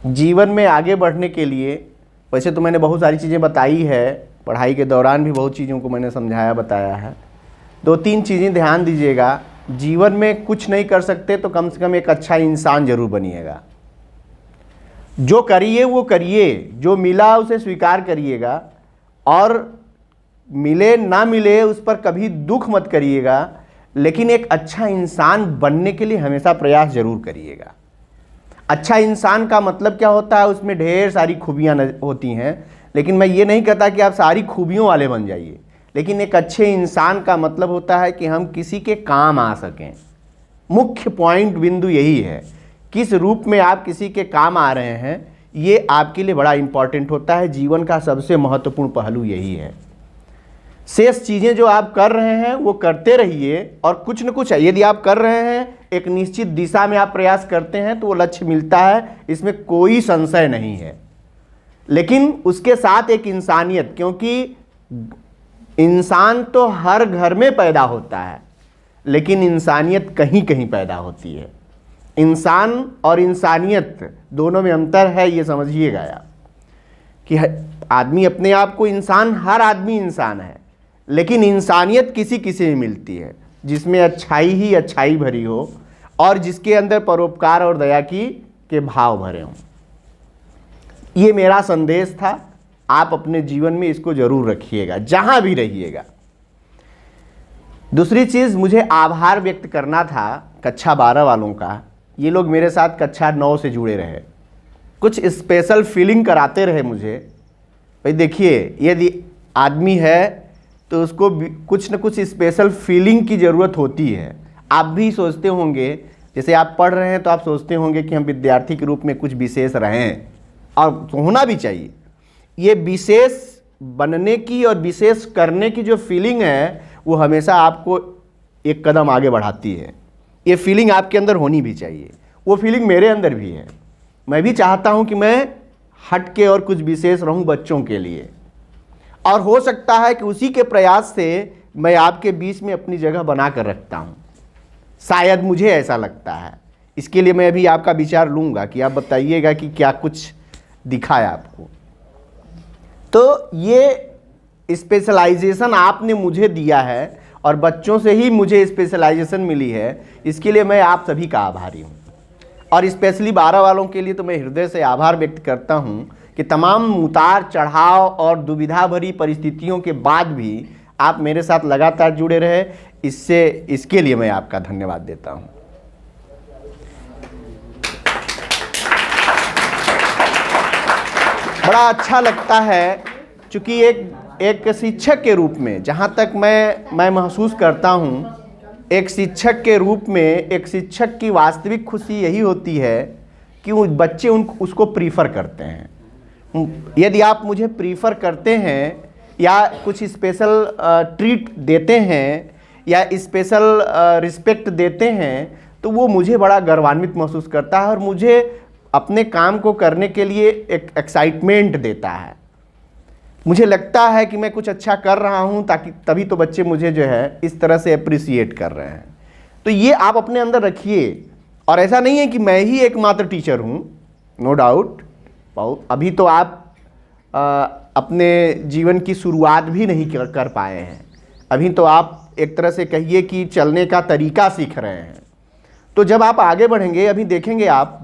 जीवन में आगे बढ़ने के लिए, वैसे तो मैंने बहुत सारी चीज़ें बताई है, पढ़ाई के दौरान भी बहुत चीज़ों को मैंने समझाया बताया है। 2-3 चीज़ें ध्यान दीजिएगा। जीवन में कुछ नहीं कर सकते तो कम से कम एक अच्छा इंसान जरूर बनिएगा। जो करिए वो करिए, जो मिला उसे स्वीकार करिएगा, और मिले ना मिले उस पर कभी दुख मत करिएगा, लेकिन एक अच्छा इंसान बनने के लिए हमेशा प्रयास जरूर करिएगा। अच्छा इंसान का मतलब क्या होता है, उसमें ढेर सारी खूबियाँ होती हैं, लेकिन मैं ये नहीं कहता कि आप सारी खूबियों वाले बन जाइए, लेकिन एक अच्छे इंसान का मतलब होता है कि हम किसी के काम आ सकें। मुख्य पॉइंट बिंदु यही है, किस रूप में आप किसी के काम आ रहे हैं, ये आपके लिए बड़ा इंपॉर्टेंट होता है। जीवन का सबसे महत्वपूर्ण पहलू यही है। शेष चीज़ें जो आप कर रहे हैं वो करते रहिए, और कुछ न कुछ यदि आप कर रहे हैं, एक निश्चित दिशा में आप प्रयास करते हैं तो वो लक्ष्य मिलता है, इसमें कोई संशय नहीं है। लेकिन उसके साथ एक इंसानियत, क्योंकि इंसान तो हर घर में पैदा होता है, लेकिन इंसानियत कहीं कहीं पैदा होती है। इंसान और इंसानियत दोनों में अंतर है, ये समझिएगा आप कि आदमी अपने आप को इंसान, हर आदमी इंसान है, लेकिन इंसानियत किसी किसी में मिलती है, जिसमें अच्छाई ही अच्छाई भरी हो और जिसके अंदर परोपकार और दया के भाव भरे हों। ये मेरा संदेश था, आप अपने जीवन में इसको जरूर रखिएगा, जहां भी रहिएगा। दूसरी चीज़, मुझे आभार व्यक्त करना था कक्षा 12 वालों का। ये लोग मेरे साथ कक्षा 9 से जुड़े रहे, कुछ स्पेशल फीलिंग कराते रहे मुझे। भाई देखिए, यदि आदमी है तो उसको कुछ न कुछ स्पेशल फीलिंग की ज़रूरत होती है। आप भी सोचते होंगे, जैसे आप पढ़ रहे हैं तो आप सोचते होंगे कि हम विद्यार्थी के रूप में कुछ विशेष रहें, और होना भी चाहिए। ये विशेष बनने की और विशेष करने की जो फीलिंग है, वो हमेशा आपको एक कदम आगे बढ़ाती है। ये फीलिंग आपके अंदर होनी भी चाहिए। वो फीलिंग मेरे अंदर भी है। मैं भी चाहता हूँ कि मैं हट के और कुछ विशेष रहूँ बच्चों के लिए, और हो सकता है कि उसी के प्रयास से मैं आपके बीच में अपनी जगह बना कर रखता हूँ। शायद मुझे ऐसा लगता है। इसके लिए मैं अभी आपका विचार लूँगा कि आप बताइएगा कि क्या कुछ दिखा है आपको। तो ये स्पेशलाइजेशन आपने मुझे दिया है, और बच्चों से ही मुझे स्पेशलाइजेशन मिली है। इसके लिए मैं आप सभी का आभारी हूँ, और स्पेशली 12 वालों के लिए तो मैं हृदय से आभार व्यक्त करता हूँ कि तमाम उतार चढ़ाव और दुविधा भरी परिस्थितियों के बाद भी आप मेरे साथ लगातार जुड़े रहे। इसके लिए मैं आपका धन्यवाद देता हूँ। बड़ा अच्छा लगता है, चूँकि एक शिक्षक के रूप में, जहाँ तक मैं महसूस करता हूँ, एक शिक्षक के रूप में एक शिक्षक की वास्तविक खुशी यही होती है कि वो बच्चे उसको प्रीफर करते हैं। यदि आप मुझे प्रीफर करते हैं, या कुछ स्पेशल ट्रीट देते हैं, या स्पेशल रिस्पेक्ट देते हैं, तो वो मुझे बड़ा गर्वान्वित महसूस करता है, और मुझे अपने काम को करने के लिए एक एक्साइटमेंट देता है। मुझे लगता है कि मैं कुछ अच्छा कर रहा हूं, ताकि तभी तो बच्चे मुझे जो है इस तरह से अप्रिसिएट कर रहे हैं। तो ये आप अपने अंदर रखिए। और ऐसा नहीं है कि मैं ही एकमात्र टीचर हूं, नो डाउट। अभी तो आप अपने जीवन की शुरुआत भी नहीं कर पाए हैं। अभी तो आप एक तरह से कहिए कि चलने का तरीका सीख रहे हैं। तो जब आप आगे बढ़ेंगे, अभी देखेंगे आप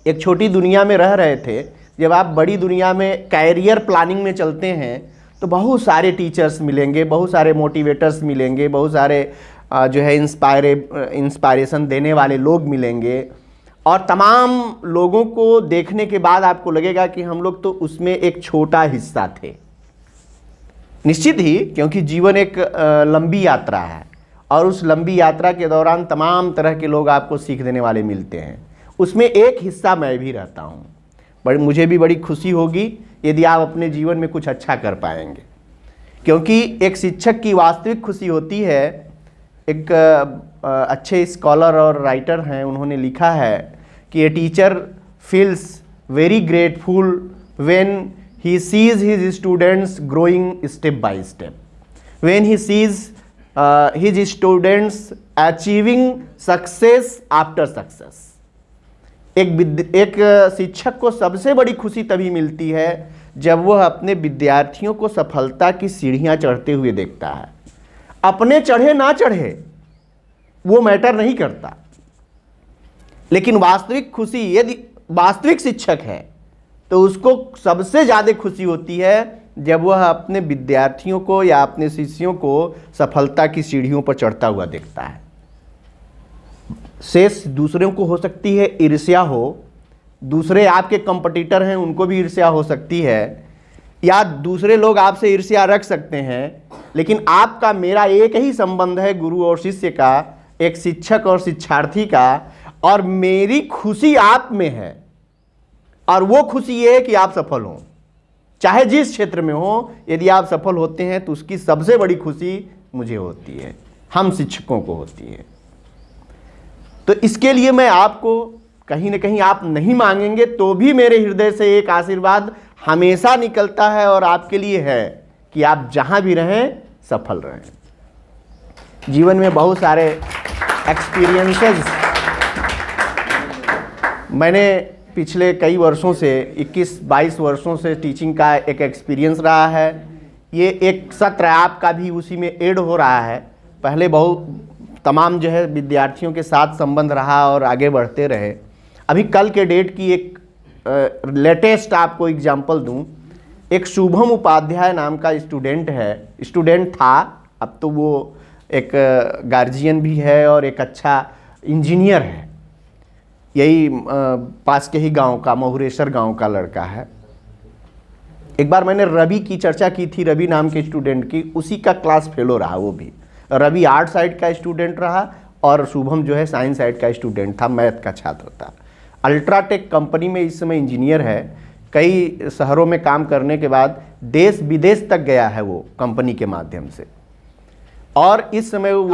एक छोटी दुनिया में रह रहे थे, जब आप बड़ी दुनिया में कैरियर प्लानिंग में चलते हैं तो बहुत सारे टीचर्स मिलेंगे, बहुत सारे मोटिवेटर्स मिलेंगे, बहुत सारे जो है इंस्पायरेशन देने वाले लोग मिलेंगे, और तमाम लोगों को देखने के बाद आपको लगेगा कि हम लोग तो उसमें एक छोटा हिस्सा थे। निश्चित ही, क्योंकि जीवन एक लंबी यात्रा है, और उस लंबी यात्रा के दौरान तमाम तरह के लोग आपको सीख देने वाले मिलते हैं। उसमें एक हिस्सा मैं भी रहता हूँ। मुझे भी बड़ी खुशी होगी यदि आप अपने जीवन में कुछ अच्छा कर पाएंगे, क्योंकि एक शिक्षक की वास्तविक खुशी होती है। एक अच्छे स्कॉलर और राइटर हैं, उन्होंने लिखा है कि a teacher feels very grateful when he sees his students growing step by step, when he sees his students achieving success after success. एक शिक्षक को सबसे बड़ी खुशी तभी मिलती है जब वह अपने विद्यार्थियों को सफलता की सीढ़ियां चढ़ते हुए देखता है। अपने चढ़े ना चढ़े वो मैटर नहीं करता, लेकिन वास्तविक खुशी, यदि वास्तविक शिक्षक है तो उसको सबसे ज़्यादा खुशी होती है जब वह अपने विद्यार्थियों को या अपने शिष्यों को सफलता की सीढ़ियों पर चढ़ता हुआ देखता है। शेष दूसरों को हो सकती है ईर्ष्या हो, दूसरे आपके कंपटीटर हैं उनको भी ईर्ष्या हो सकती है, या दूसरे लोग आपसे ईर्ष्या रख सकते हैं, लेकिन आपका मेरा एक ही संबंध है गुरु और शिष्य का, एक शिक्षक और शिक्षार्थी का, और मेरी खुशी आप में है। और वो खुशी ये है कि आप सफल हों, चाहे जिस क्षेत्र में हो। यदि आप सफल होते हैं तो उसकी सबसे बड़ी खुशी मुझे होती है, हम शिक्षकों को होती है। तो इसके लिए मैं आपको कहीं ना कहीं, आप नहीं मांगेंगे तो भी मेरे हृदय से एक आशीर्वाद हमेशा निकलता है और आपके लिए है कि आप जहां भी रहें सफल रहें। जीवन में बहुत सारे एक्सपीरियंसेस मैंने पिछले कई वर्षों से, 21-22 वर्षों से टीचिंग का एक एक्सपीरियंस रहा है। ये एक सत्र आपका भी उसी में ऐड हो रहा है। पहले बहुत तमाम जो है विद्यार्थियों के साथ संबंध रहा और आगे बढ़ते रहे। अभी कल के डेट की एक लेटेस्ट आपको एग्जांपल दूं, एक शुभम उपाध्याय नाम का स्टूडेंट था, अब तो वो एक गार्जियन भी है और एक अच्छा इंजीनियर है। यही पास के ही गांव का, महुरेश्वर गांव का लड़का है। एक बार मैंने रवि की चर्चा की थी, रवि नाम के स्टूडेंट की, उसी का क्लास फेलो रहा वो भी। रवि आर्ट साइड का स्टूडेंट रहा और शुभम जो है साइंस साइड का स्टूडेंट था, मैथ का छात्र था। अल्ट्राटेक कंपनी में इस समय इंजीनियर है। कई शहरों में काम करने के बाद देश विदेश तक गया है वो कंपनी के माध्यम से। और इस समय वो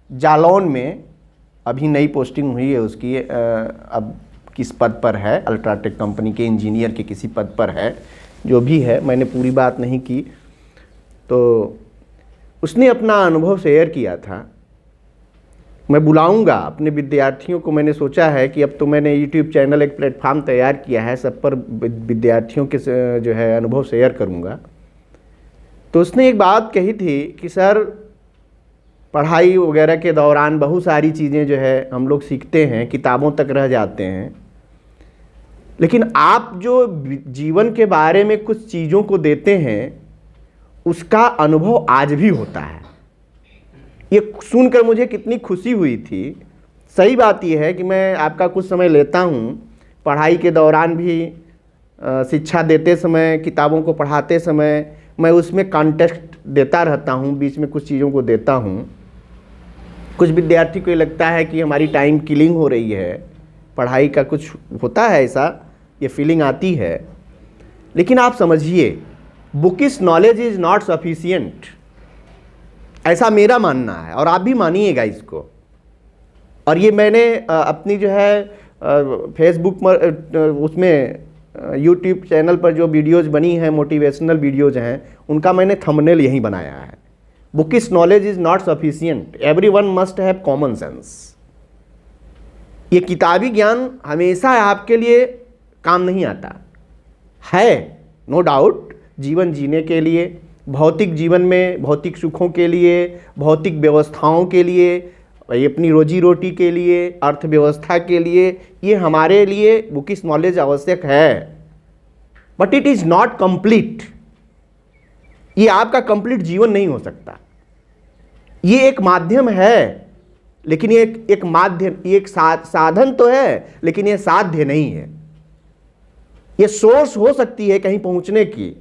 जालौन में अभी नई पोस्टिंग हुई है उसकी, अब किस पद पर है, अल्ट्राटेक कंपनी के इंजीनियर के किसी पद पर है, जो भी है, मैंने पूरी बात नहीं की। तो उसने अपना अनुभव शेयर किया था। मैं बुलाऊंगा अपने विद्यार्थियों को, मैंने सोचा है कि अब तो मैंने यूट्यूब चैनल, एक प्लेटफार्म तैयार किया है, सब पर विद्यार्थियों के जो है अनुभव शेयर करूंगा। तो उसने एक बात कही थी कि सर, पढ़ाई वगैरह के दौरान बहुत सारी चीज़ें जो है हम लोग सीखते हैं, किताबों तक रह जाते हैं, लेकिन आप जो जीवन के बारे में कुछ चीज़ों को देते हैं उसका अनुभव आज भी होता है। ये सुनकर मुझे कितनी खुशी हुई थी। सही बात यह है कि मैं आपका कुछ समय लेता हूँ, पढ़ाई के दौरान भी, शिक्षा देते समय, किताबों को पढ़ाते समय मैं उसमें कॉन्टेक्स्ट देता रहता हूँ, बीच में कुछ चीज़ों को देता हूँ। कुछ विद्यार्थी को ये लगता है कि हमारी टाइम किलिंग हो रही है, पढ़ाई का कुछ होता है ऐसा, ये फीलिंग आती है। लेकिन आप समझिए, bookish knowledge is not sufficient, ऐसा मेरा मानना है और आप भी मानिएगा इसको। और ये मैंने अपनी जो है फेसबुक पर, उसमें यूट्यूब चैनल पर जो वीडियोज़ बनी हैं, मोटिवेशनल वीडियोज़ हैं, उनका मैंने थंबनेल यही बनाया है। Bookish knowledge is not sufficient, everyone must have common sense. ये किताबी ज्ञान हमेशा आपके लिए काम नहीं आता है, नो डाउट। जीवन जीने के लिए, भौतिक जीवन में भौतिक सुखों के लिए, भौतिक व्यवस्थाओं के लिए, अपनी रोजी रोटी के लिए, अर्थव्यवस्था के लिए, ये हमारे लिए बुकिश नॉलेज आवश्यक है, but it is not complete. ये आपका कंप्लीट जीवन नहीं हो सकता। ये एक माध्यम है, लेकिन ये एक माध्यम, ये एक साधन तो है, लेकिन ये साध्य नहीं है। ये सोर्स हो सकती है कहीं पहुंचने की,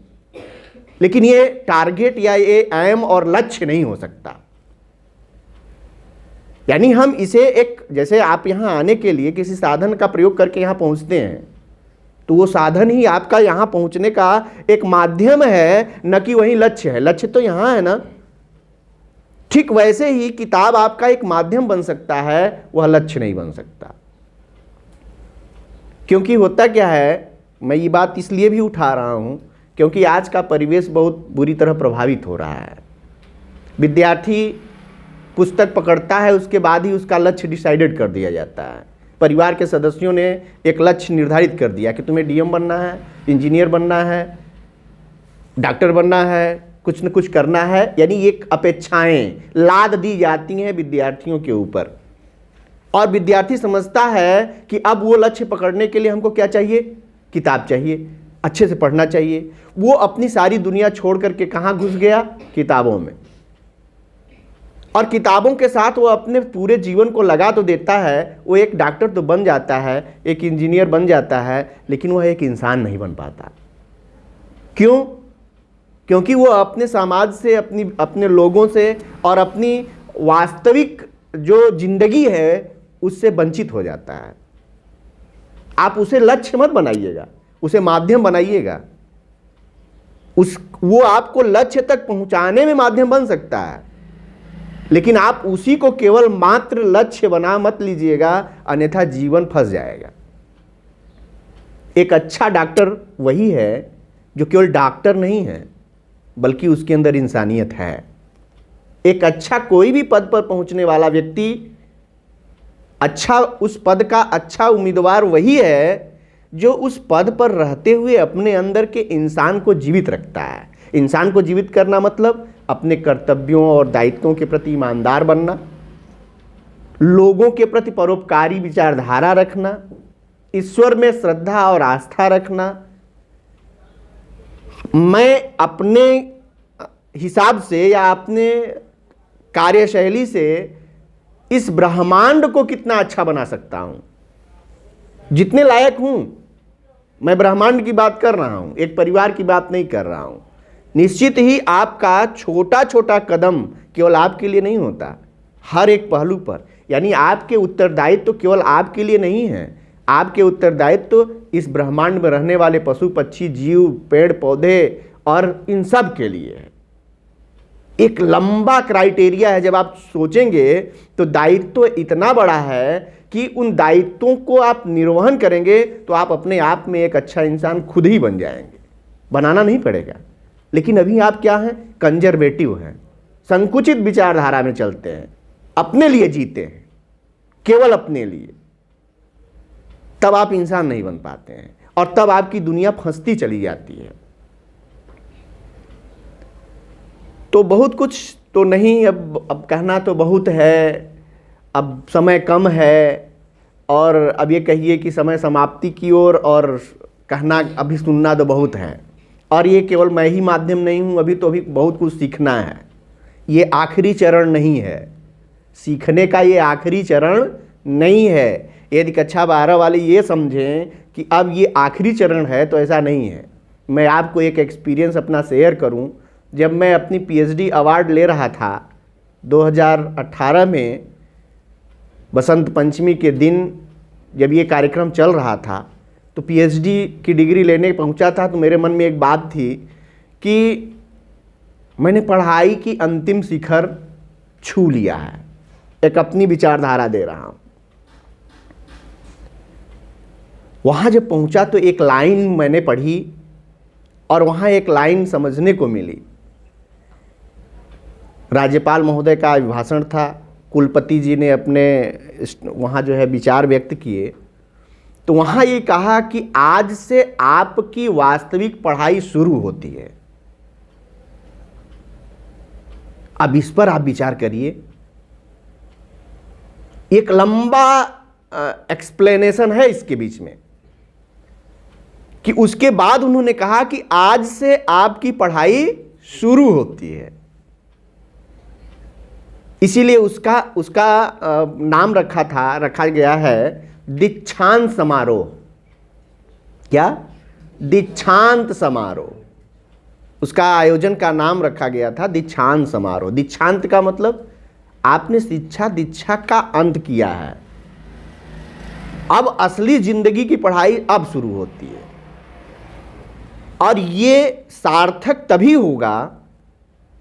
लेकिन ये टारगेट या ये एम और लक्ष्य नहीं हो सकता। यानी हम इसे एक, जैसे आप यहां आने के लिए किसी साधन का प्रयोग करके यहां पहुंचते हैं, तो वो साधन ही आपका यहां पहुंचने का एक माध्यम है, न कि वही लक्ष्य है। लक्ष्य तो यहां है ना। ठीक वैसे ही किताब आपका एक माध्यम बन सकता है, वह लक्ष्य नहीं बन सकता। क्योंकि होता क्या है, मैं ये बात इसलिए भी उठा रहा हूं क्योंकि आज का परिवेश बहुत बुरी तरह प्रभावित हो रहा है। विद्यार्थी पुस्तक पकड़ता है, उसके बाद ही उसका लक्ष्य डिसाइडेड कर दिया जाता है। परिवार के सदस्यों ने एक लक्ष्य निर्धारित कर दिया कि तुम्हें डीएम बनना है, इंजीनियर बनना है, डॉक्टर बनना है, कुछ न कुछ करना है, यानी एक अपेक्षाएं लाद दी जाती हैं विद्यार्थियों के ऊपर। और विद्यार्थी समझता है कि अब वो लक्ष्य पकड़ने के लिए हमको क्या चाहिए, किताब चाहिए, अच्छे से पढ़ना चाहिए। वो अपनी सारी दुनिया छोड़ करके कहाँ घुस गया, किताबों में। और किताबों के साथ वो अपने पूरे जीवन को लगा तो देता है, वो एक डॉक्टर तो बन जाता है, एक इंजीनियर बन जाता है, लेकिन वह एक इंसान नहीं बन पाता। क्यों? क्योंकि वो अपने समाज से, अपने लोगों से और अपनी वास्तविक जो जिंदगी है उससे वंचित हो जाता है। आप उसे लक्ष्य मत बनाइएगा, उसे माध्यम बनाइएगा। वो आपको लक्ष्य तक पहुंचाने में माध्यम बन सकता है, लेकिन आप उसी को केवल मात्र लक्ष्य बना मत लीजिएगा, अन्यथा जीवन फंस जाएगा। एक अच्छा डॉक्टर वही है जो केवल डॉक्टर नहीं है, बल्कि उसके अंदर इंसानियत है। एक अच्छा कोई भी पद पर पहुंचने वाला व्यक्ति, अच्छा उस पद का अच्छा उम्मीदवार वही है जो उस पद पर रहते हुए अपने अंदर के इंसान को जीवित रखता है। इंसान को जीवित करना मतलब अपने कर्तव्यों और दायित्वों के प्रति ईमानदार बनना, लोगों के प्रति परोपकारी विचारधारा रखना, ईश्वर में श्रद्धा और आस्था रखना। मैं अपने हिसाब से या अपने कार्यशैली से इस ब्रह्मांड को कितना अच्छा बना सकता हूं, जितने लायक हूं। मैं ब्रह्मांड की बात कर रहा हूं, एक परिवार की बात नहीं कर रहा हूं। निश्चित ही आपका छोटा छोटा कदम केवल आपके लिए नहीं होता, हर एक पहलू पर। यानी आपके उत्तरदायित्व तो केवल आपके लिए नहीं है, आपके उत्तरदायित्व तो इस ब्रह्मांड में रहने वाले पशु पक्षी, जीव, पेड़ पौधे और इन सब के लिए है। एक लंबा क्राइटेरिया है। जब आप सोचेंगे तो दायित्व इतना बड़ा है कि उन दायित्वों को आप निर्वहन करेंगे तो आप अपने आप में एक अच्छा इंसान खुद ही बन जाएंगे, बनाना नहीं पड़ेगा। लेकिन अभी आप क्या हैं, कंजर्वेटिव हैं, संकुचित विचारधारा में चलते हैं, अपने लिए जीते हैं, केवल अपने लिए। तब आप इंसान नहीं बन पाते हैं और तब आपकी दुनिया फंसती चली जाती है। तो बहुत कुछ तो नहीं, अब कहना तो बहुत है, अब समय कम है और अब ये कहिए कि समय समाप्ति की ओर, और कहना अभी सुनना तो बहुत है। और ये केवल मैं ही माध्यम नहीं हूँ, अभी बहुत कुछ सीखना है। ये आखिरी चरण नहीं है, सीखने का ये आखिरी चरण नहीं है। यदि कक्षा 12 वाले ये समझें कि अब ये आखिरी चरण है तो ऐसा नहीं है। मैं आपको एक एक्सपीरियंस अपना शेयर करूं। जब मैं अपनी पीएचडी अवार्ड ले रहा था 2018 में, बसंत पंचमी के दिन जब ये कार्यक्रम चल रहा था, तो पीएचडी की डिग्री लेने पहुंचा था, तो मेरे मन में एक बात थी कि मैंने पढ़ाई की अंतिम शिखर छू लिया है। एक अपनी विचारधारा दे रहा हूं। वहां जब पहुंचा तो एक लाइन मैंने पढ़ी और वहां एक लाइन समझने को मिली। राज्यपाल महोदय का अभिभाषण था, कुलपति जी ने अपने वहाँ जो है विचार व्यक्त किए। तो वहाँ ये कहा कि आज से आपकी वास्तविक पढ़ाई शुरू होती है। अब इस पर आप विचार करिए। एक लंबा एक्सप्लेनेशन है इसके बीच में कि उसके बाद उन्होंने कहा कि आज से आपकी पढ़ाई शुरू होती है। इसीलिए उसका नाम रखा गया है दीक्षांत समारोह। क्या? दीक्षांत समारोह। उसका आयोजन का नाम रखा गया था दीक्षांत समारोह। दीक्षांत का मतलब आपने शिक्षा दीक्षा का अंत किया है, अब असली जिंदगी की पढ़ाई अब शुरू होती है। और ये सार्थक तभी होगा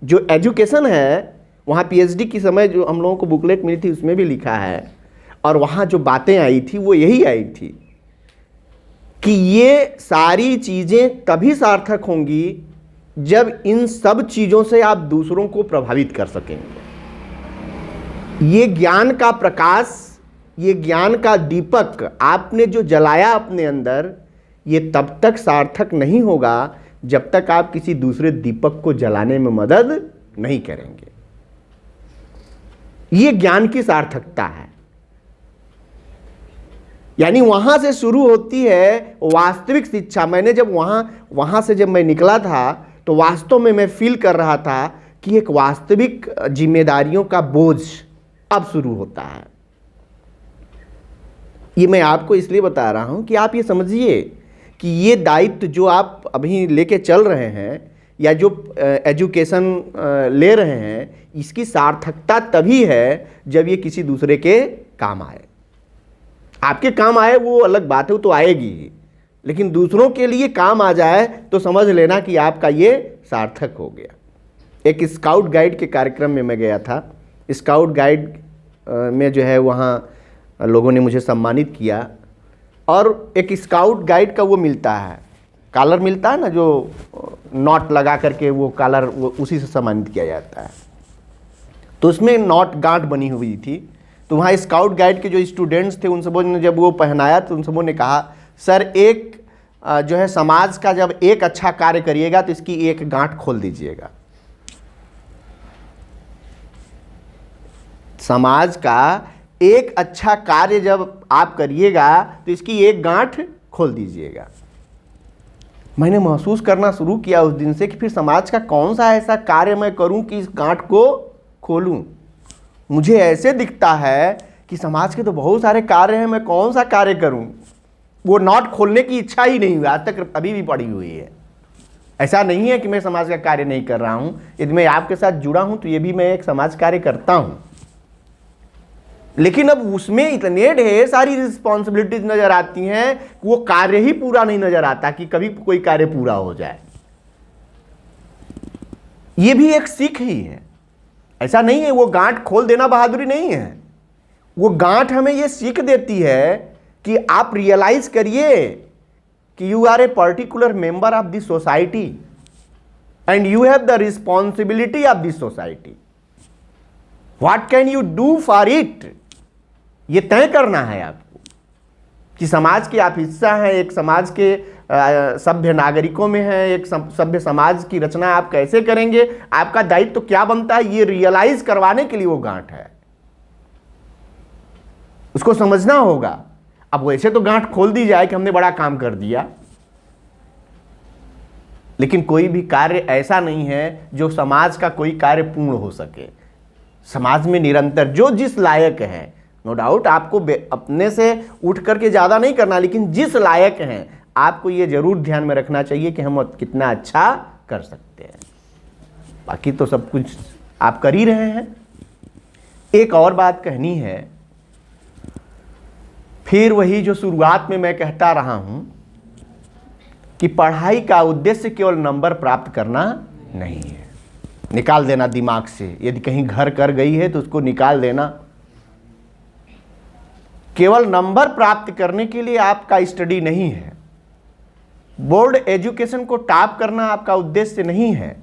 जो एजुकेशन है। वहाँ पीएचडी की समय जो हम लोगों को बुकलेट मिली थी उसमें भी लिखा है, और वहाँ जो बातें आई थी वो यही आई थी कि ये सारी चीज़ें तभी सार्थक होंगी जब इन सब चीज़ों से आप दूसरों को प्रभावित कर सकेंगे। ये ज्ञान का प्रकाश ये ज्ञान का दीपक आपने जो जलाया अपने अंदर, ये तब तक सार्थक नहीं होगा जब तक आप किसी दूसरे दीपक को जलाने में मदद नहीं करेंगे। ये ज्ञान की सार्थकता है। यानी वहां से शुरू होती है वास्तविक शिक्षा। मैंने जब वहां से जब मैं निकला था तो वास्तव में मैं फील कर रहा था कि एक वास्तविक जिम्मेदारियों का बोझ अब शुरू होता है। ये मैं आपको इसलिए बता रहा हूं कि आप ये समझिए कि ये दायित्व जो आप अभी लेके चल रहे हैं या जो एजुकेशन ले रहे हैं, इसकी सार्थकता तभी है जब ये किसी दूसरे के काम आए। आपके काम आए वो अलग बात है, वो तो आएगी ही, लेकिन दूसरों के लिए काम आ जाए तो समझ लेना कि आपका ये सार्थक हो गया। एक स्काउट गाइड के कार्यक्रम में मैं गया था। स्काउट गाइड में जो है वहाँ लोगों ने मुझे सम्मानित किया, और एक स्काउट गाइड का वो मिलता है, कॉलर मिलता है ना, जो नॉट लगा करके वो कॉलर, वो उसी से सम्मानित किया जाता है। तो उसमें नॉट गांठ बनी हुई थी। तो वहाँ स्काउट गाइड के जो स्टूडेंट्स थे उन सबों ने जब वो पहनाया तो उन सबों ने कहा, सर एक जो है समाज का जब एक अच्छा कार्य करिएगा तो इसकी एक गांठ खोल दीजिएगा। समाज का एक अच्छा कार्य जब आप करिएगा तो इसकी एक गांठ खोल दीजिएगा। मैंने महसूस करना शुरू किया उस दिन से कि फिर समाज का कौन सा ऐसा कार्य मैं करूं कि इस गांठ को खोलूं। मुझे ऐसे दिखता है कि समाज के तो बहुत सारे कार्य हैं, मैं कौन सा कार्य करूं। वो नॉट खोलने की इच्छा ही नहीं हुई, आज तक अभी भी पड़ी हुई है। ऐसा नहीं है कि मैं समाज का कार्य नहीं कर रहा हूं। यदि मैं आपके साथ जुड़ा हूं तो ये भी मैं एक समाज कार्य करता हूं, लेकिन अब उसमें इतने ढेर सारी रिस्पॉन्सिबिलिटीज नजर आती हैं कि वो कार्य ही पूरा नहीं नजर आता कि कभी कोई कार्य पूरा हो जाए। ये भी एक सीख ही है, ऐसा नहीं है। वो गांठ खोल देना बहादुरी नहीं है। वो गांठ हमें ये सीख देती है कि आप रियलाइज करिए कि you are a particular member of this society and you have the responsibility of this society. What can you do for it, ये तय करना है आपको कि समाज के आप हिस्सा हैं, एक समाज के सभ्य नागरिकों में हैं, एक सभ्य समाज की रचना आप कैसे करेंगे, आपका दायित्व तो क्या बनता है, ये रियलाइज करवाने के लिए वो गांठ है। उसको समझना होगा। अब वैसे तो गांठ खोल दी जाए कि हमने बड़ा काम कर दिया, लेकिन कोई भी कार्य ऐसा नहीं है जो समाज का कोई कार्य पूर्ण हो सके। समाज में निरंतर जो जिस लायक है, नो डाउट आपको अपने से उठ करके ज़्यादा नहीं करना, लेकिन जिस लायक हैं आपको ये जरूर ध्यान में रखना चाहिए कि हम कितना अच्छा कर सकते हैं। बाकी तो सब कुछ आप कर ही रहे हैं। एक और बात कहनी है, फिर वही जो शुरुआत में मैं कहता रहा हूं कि पढ़ाई का उद्देश्य केवल नंबर प्राप्त करना नहीं है। निकाल देना दिमाग से, यदि कहीं घर कर गई है तो उसको निकाल देना। केवल नंबर प्राप्त करने के लिए आपका स्टडी नहीं है। बोर्ड एजुकेशन को टॉप करना आपका उद्देश्य नहीं है।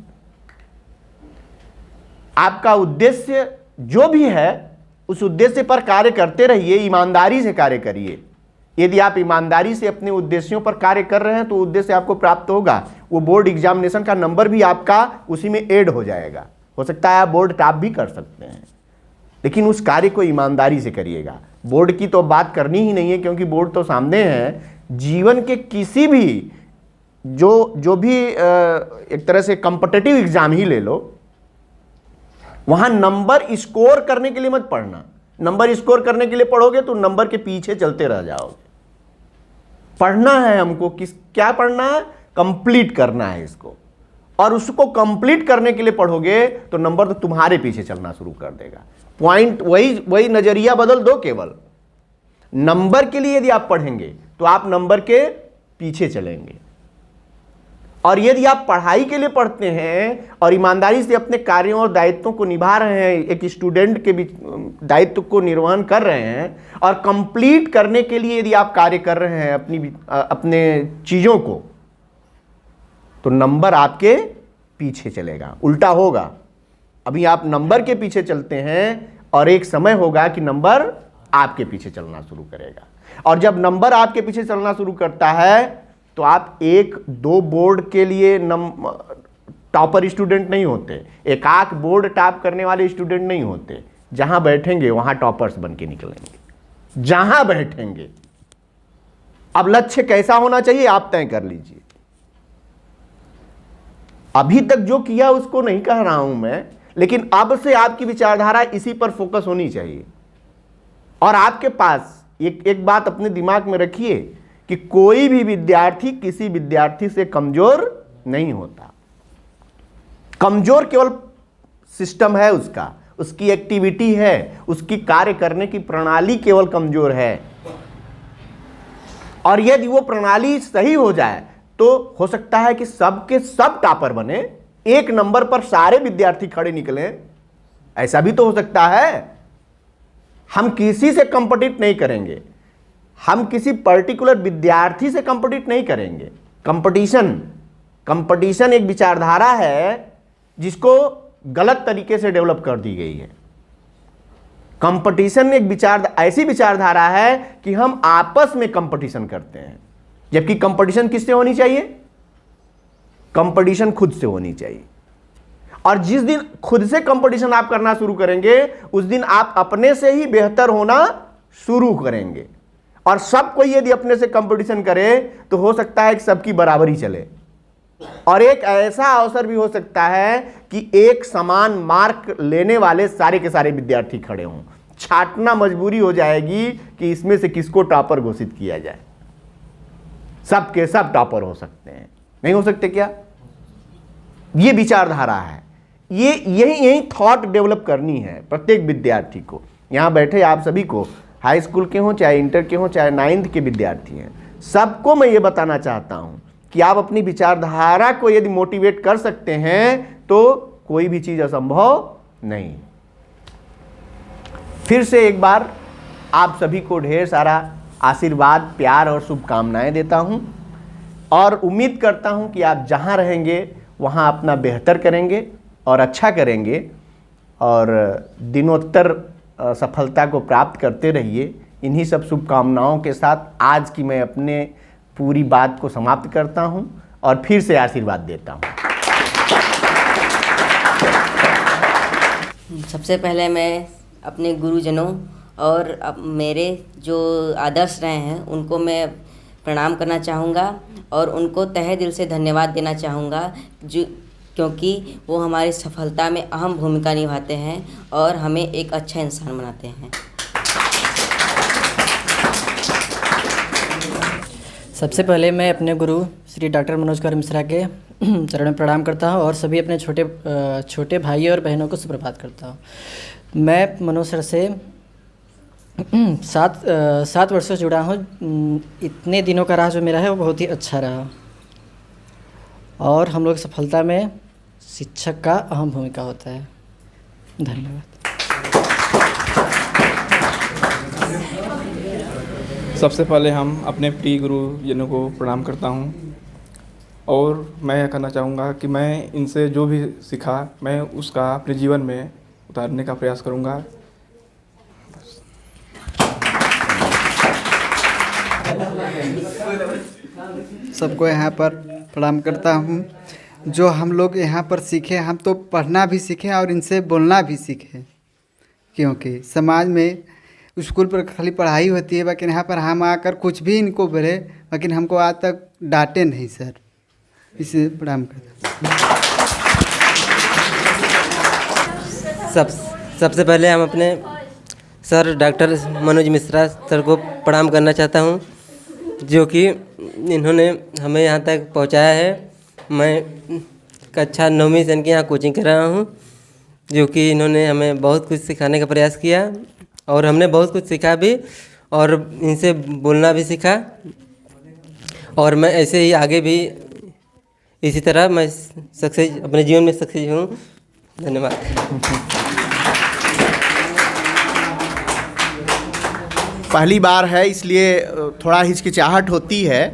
आपका उद्देश्य जो भी है उस उद्देश्य पर कार्य करते रहिए, ईमानदारी से कार्य करिए। यदि आप ईमानदारी से अपने उद्देश्यों पर कार्य कर रहे हैं तो उद्देश्य आपको प्राप्त होगा। वो बोर्ड एग्जामिनेशन का नंबर भी आपका उसी में ऐड हो जाएगा। हो सकता है आप बोर्ड टॉप भी कर सकते हैं, लेकिन उस कार्य को ईमानदारी से करिएगा। बोर्ड की तो बात करनी ही नहीं है, क्योंकि बोर्ड तो सामने है। जीवन के किसी भी जो भी एक तरह से कॉम्पिटिटिव एग्जाम ही ले लो, वहां नंबर स्कोर करने के लिए मत पढ़ना। नंबर स्कोर करने के लिए पढ़ोगे तो नंबर के पीछे चलते रह जाओगे। पढ़ना है हमको, क्या पढ़ना है, कंप्लीट करना है इसको, और उसको कंप्लीट करने के लिए पढ़ोगे तो नंबर तो तुम्हारे पीछे चलना शुरू कर देगा। पॉइंट वही नजरिया बदल दो। केवल नंबर के लिए यदि आप पढ़ेंगे तो आप नंबर के पीछे चलेंगे, और यदि आप पढ़ाई के लिए पढ़ते हैं और ईमानदारी से अपने कार्यों और दायित्वों को निभा रहे हैं, एक स्टूडेंट के भी दायित्व को निर्वहन कर रहे हैं, और कंप्लीट करने के लिए यदि आप कार्य कर रहे हैं अपने चीज़ों को, तो नंबर आपके पीछे चलेगा। उल्टा होगा, अभी आप नंबर के पीछे चलते हैं और एक समय होगा कि नंबर आपके पीछे चलना शुरू करेगा। और जब नंबर आपके पीछे चलना शुरू करता है तो आप एक दो बोर्ड के लिए टॉपर स्टूडेंट नहीं होते, एक आध बोर्ड टॉप करने वाले स्टूडेंट नहीं होते। जहां बैठेंगे वहां टॉपर्स बन के निकलेंगे, जहां बैठेंगे। अब लक्ष्य कैसा होना चाहिए आप तय कर लीजिए। अभी तक जो किया उसको नहीं कह रहा हूं मैं, लेकिन अब से आपकी विचारधारा इसी पर फोकस होनी चाहिए। और आपके पास एक बात अपने दिमाग में रखिए कि कोई भी विद्यार्थी किसी विद्यार्थी से कमजोर नहीं होता। कमजोर केवल सिस्टम है उसका, उसकी एक्टिविटी है, उसकी कार्य करने की प्रणाली केवल कमजोर है। और यदि वो प्रणाली सही हो जाए तो हो सकता है कि सबके सब टॉपर बने, एक नंबर पर सारे विद्यार्थी खड़े निकले। ऐसा भी तो हो सकता है। हम किसी से कंपीट नहीं करेंगे, हम किसी पर्टिकुलर विद्यार्थी से कंपीट नहीं करेंगे। कंपटीशन एक विचारधारा है जिसको गलत तरीके से डेवलप कर दी गई है। कंपटीशन एक ऐसी विचारधारा है कि हम आपस में कंपटीशन करते हैं, जबकि कंपटीशन किससे होनी चाहिए? कंपटीशन खुद से होनी चाहिए। और जिस दिन खुद से कंपटीशन आप करना शुरू करेंगे उस दिन आप अपने से ही बेहतर होना शुरू करेंगे। और सब कोई यदि अपने से कंपटीशन करे तो हो सकता है कि सबकी बराबरी चले। और एक ऐसा अवसर भी हो सकता है कि एक समान मार्क लेने वाले सारे के सारे विद्यार्थी खड़े हों। छांटना मजबूरी हो जाएगी कि इसमें से किसको टॉपर घोषित किया जाए। सब के सब टॉपर हो सकते हैं, नहीं हो सकते क्या? ये विचारधारा है। यही थॉट डेवलप करनी है प्रत्येक विद्यार्थी को। यहां बैठे आप सभी को, हाई स्कूल के हों चाहे इंटर के हों चाहे 9th के विद्यार्थी हैं, सबको मैं ये बताना चाहता हूं कि आप अपनी विचारधारा को यदि मोटिवेट कर सकते हैं तो कोई भी चीज असंभव नहीं। फिर से एक बार आप सभी को ढेर सारा आशीर्वाद, प्यार और शुभकामनाएं देता हूं और उम्मीद करता हूं कि आप जहां रहेंगे वहां अपना बेहतर करेंगे और अच्छा करेंगे और दिनोत्तर सफलता को प्राप्त करते रहिए। इन्हीं सब शुभकामनाओं के साथ आज की मैं अपने पूरी बात को समाप्त करता हूं और फिर से आशीर्वाद देता हूं। सबसे पहले मैं अपने गुरुजनों और मेरे जो आदर्श रहे हैं उनको मैं प्रणाम करना चाहूँगा और उनको तहे दिल से धन्यवाद देना चाहूँगा क्योंकि वो हमारी सफलता में अहम भूमिका निभाते हैं और हमें एक अच्छा इंसान बनाते हैं। सबसे पहले मैं अपने गुरु श्री डॉक्टर मनोज कुमार मिश्रा के चरण में प्रणाम करता हूं और सभी अपने छोटे भाइयों और बहनों को सुप्रभात करता हूं। मैं मनोज सर से 7 वर्षों से जुड़ा हूं। इतने दिनों का राह जो मेरा है वो बहुत ही अच्छा रहा और हम लोग सफलता में शिक्षक का अहम भूमिका होता है। धन्यवाद। सबसे पहले हम अपने प्रिय गुरुजनों को प्रणाम करता हूं और मैं यह कहना चाहूँगा कि मैं इनसे जो भी सीखा मैं उसका अपने जीवन में उतारने का प्रयास करूँगा। सबको यहाँ पर प्रणाम करता हूँ। जो हम लोग यहाँ पर सीखे, हम तो पढ़ना भी सीखे और इनसे बोलना भी सीखे, क्योंकि समाज में स्कूल पर खाली pढ़ाई होती है, लेकिन यहाँ पर हम आकर कुछ भी इनको बोले लेकिन हमको आज तक डांटे नहीं सर। इसे प्रणाम करता। सबसे पहले हम अपने sir doctor Manoj Mishra sir को प्रणाम करना चाहता हूँ, जो कि इन्होंने हमें यहाँ तक पहुँचाया है। मैं कक्षा 9वीं से इनके यहाँ कोचिंग कर रहा हूँ, जो कि इन्होंने हमें बहुत कुछ सिखाने का प्रयास किया और हमने बहुत कुछ सीखा भी और इनसे बोलना भी सीखा। और मैं ऐसे ही आगे भी इसी तरह मैं सक्सेस अपने जीवन में सक्सेस हूँ। धन्यवाद। पहली बार है इसलिए थोड़ा हिचकिचाहट होती है।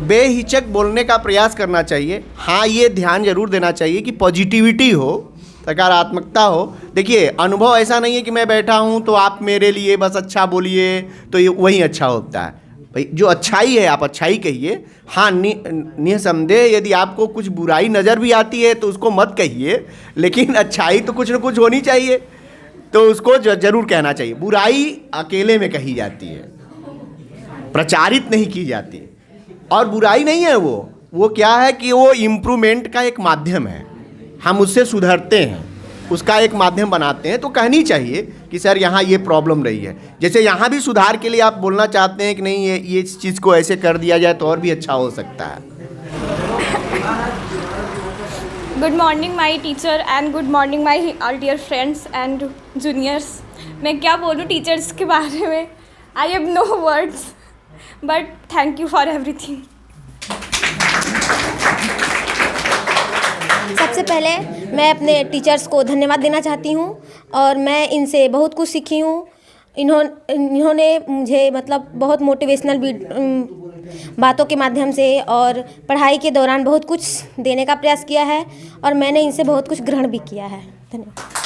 बेहिचक बोलने का प्रयास करना चाहिए। हाँ, ये ध्यान जरूर देना चाहिए कि पॉजिटिविटी हो, सकारात्मकता हो, देखिए, अनुभव ऐसा नहीं है कि मैं बैठा हूँ तो आप मेरे लिए बस अच्छा बोलिए तो ये वही अच्छा होता है। भाई जो अच्छाई है आप अच्छाई कहिए। हाँ, निसंदेह यदि आपको कुछ बुराई नज़र भी आती है तो उसको मत कहिए, लेकिन अच्छाई तो कुछ न कुछ होनी चाहिए, तो उसको जरूर कहना चाहिए। बुराई अकेले में कही जाती है, प्रचारित नहीं की जाती। और बुराई नहीं है वो क्या है कि वो इम्प्रूवमेंट का एक माध्यम है, हम उससे सुधरते हैं, उसका एक माध्यम बनाते हैं। तो कहनी चाहिए कि सर यहाँ ये प्रॉब्लम रही है। जैसे यहाँ भी सुधार के लिए आप बोलना चाहते हैं कि नहीं ये चीज़ को ऐसे कर दिया जाए तो और भी अच्छा हो सकता है। Good morning my teacher and good morning my all dear friends and juniors. मैं क्या बोलूँ टीचर्स के बारे में, I have no words but thank you for everything. सबसे पहले मैं अपने टीचर्स को धन्यवाद देना चाहती हूँ और मैं इनसे बहुत कुछ सीखी हूँ। इन्होंने मुझे मतलब बहुत मोटिवेशनल बातों के माध्यम से और पढ़ाई के दौरान बहुत कुछ देने का प्रयास किया है और मैंने इनसे बहुत कुछ ग्रहण भी किया है। धन्यवाद।